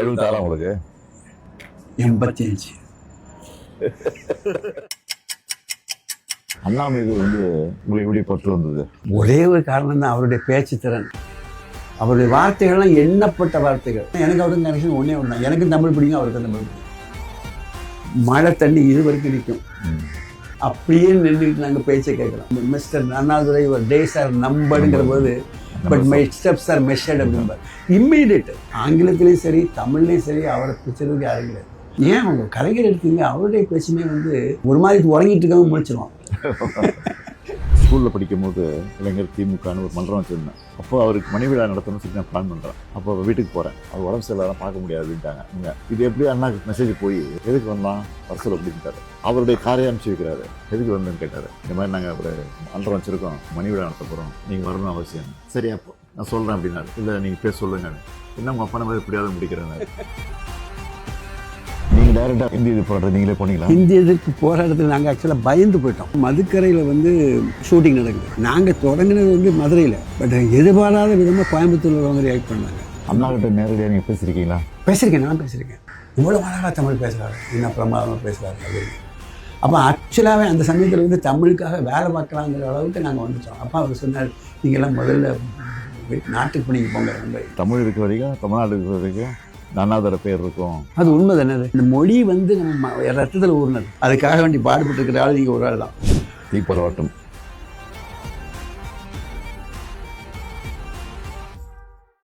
76 உங்களுக்கு 85. அண்ணா மீது உங்களுக்கு எப்படி பற்று வந்தது? ஒரே ஒரு காரணம் தான், அவருடைய பேச்சு திறன். அவருடைய வார்த்தைகள்லாம் எண்ணப்பட்ட வார்த்தைகள். எனக்கு அவருக்கு கனெக்ஷன் ஒன்றே ஒன்று தான், எனக்கும் தமிழ் பிடிக்கும், அவருக்கும் தமிழ் பிடிக்கும். மழை தண்ணி இது வரைக்கும் நிற்கும், அப்படியே நின்றுட்டு நாங்கள் பேச்சை கேட்குறோம். மிஸ்டர் அண்ணாதுரை ஒரு டேஸ் ஆர் நம்பருங்கிற போது but my steps R measured அப்படிம்பார். இம்மீடியட் ஆங்கிலத்திலையும் சரி தமிழ்லையும் சரி அவரை பிடிச்சதுக்கு யாரும் கிடையாது. ஏன் அவங்க கலைஞர் எடுத்தீங்க, அவருடைய பேச்சுமே ஒரு மாதிரி உறங்கிட்டு இருக்கவங்க முடிச்சிருவான். ஸ்கூலில் படிக்கும்போது இளைஞர் திமுகன்னு ஒரு மன்றம் வச்சுருந்தேன். அப்போ அவருக்கு மணி விழா நடத்தணும்னு சொல்லி நான் பிளான் பண்ணுறேன். அப்போ வீட்டுக்கு போகிறேன், அவர் உடம்பு சரியில்லாம் பார்க்க முடியாது அப்படின்ட்டாங்க. இது எப்படி அண்ணாக்கு மெசேஜ் போய் எதுக்கு வந்தான் பர்சல் அப்படின்ட்டாரு. அவருடைய காரையை அனுப்பிச்சி வைக்கிறாரு. எதுக்கு வந்தேன்னு கேட்டார். இந்த மாதிரி நாங்கள் ஒரு மன்றம் வச்சுருக்கோம், மணி விழா நடத்த போகிறோம், நீங்கள் வரணும் அவசியம். சரி அப்போ நான் சொல்கிறேன் அப்படின்னாரு. இல்லை நீங்கள் பேச சொல்லுங்க. என்ன உங்கள் அப்பா மாதிரி எப்படியாவது முடிக்கிறேன். நீங்கள் டைரெக்டாக இந்திய எதிர்ப்பு போராட்டம் நீங்களே போனீங்களா? இந்திய எதிர்ப்பு போராட்டத்தில் நாங்கள் ஆக்சுவலாக பயந்து போயிட்டோம். மதுக்கரையில் ஷூட்டிங் நடக்குது. நாங்கள் தொடங்கினது மதுரையில். பட் எதிர்பாராத விதமாக கோயம்புத்தூரில் வந்து ரியாக்ட் பண்ணாங்க. அண்ணா கிட்ட நேரடியாக நீங்கள் பேசியிருக்கீங்களா? பேசியிருக்கேன், நான் பேசியிருக்கேன். இவ்வளோ அழகாக தமிழ் பேசுகிறாரு, என்ன பிரமாதமாக பேசுகிறாரு அப்படின்னு. அப்போ ஆக்சுவலாகவே அந்த சமயத்தில் தமிழுக்காக வேலை பார்க்கலாங்கிற அளவுக்கு நாங்கள் வந்துட்டோம். அப்போ அவர் சொன்னார், நீங்கள்லாம் முதல்ல நாட்டுக்கு பண்ணிக்கு போங்க. தமிழ் இருக்க வரைக்கும், தமிழ்நாடு இருக்கிற வரைக்கும் அண்ணாதுரை பேர் இருக்கும். அது உண்மை தானே. இந்த மொழி நம்ம ரத்தத்தில் ஊர்னது. அதுக்காக வேண்டி பாடுபட்டு இருக்கிற ஆள் நீங்கள் ஒரு ஆள் தான். தீ போராட்டம்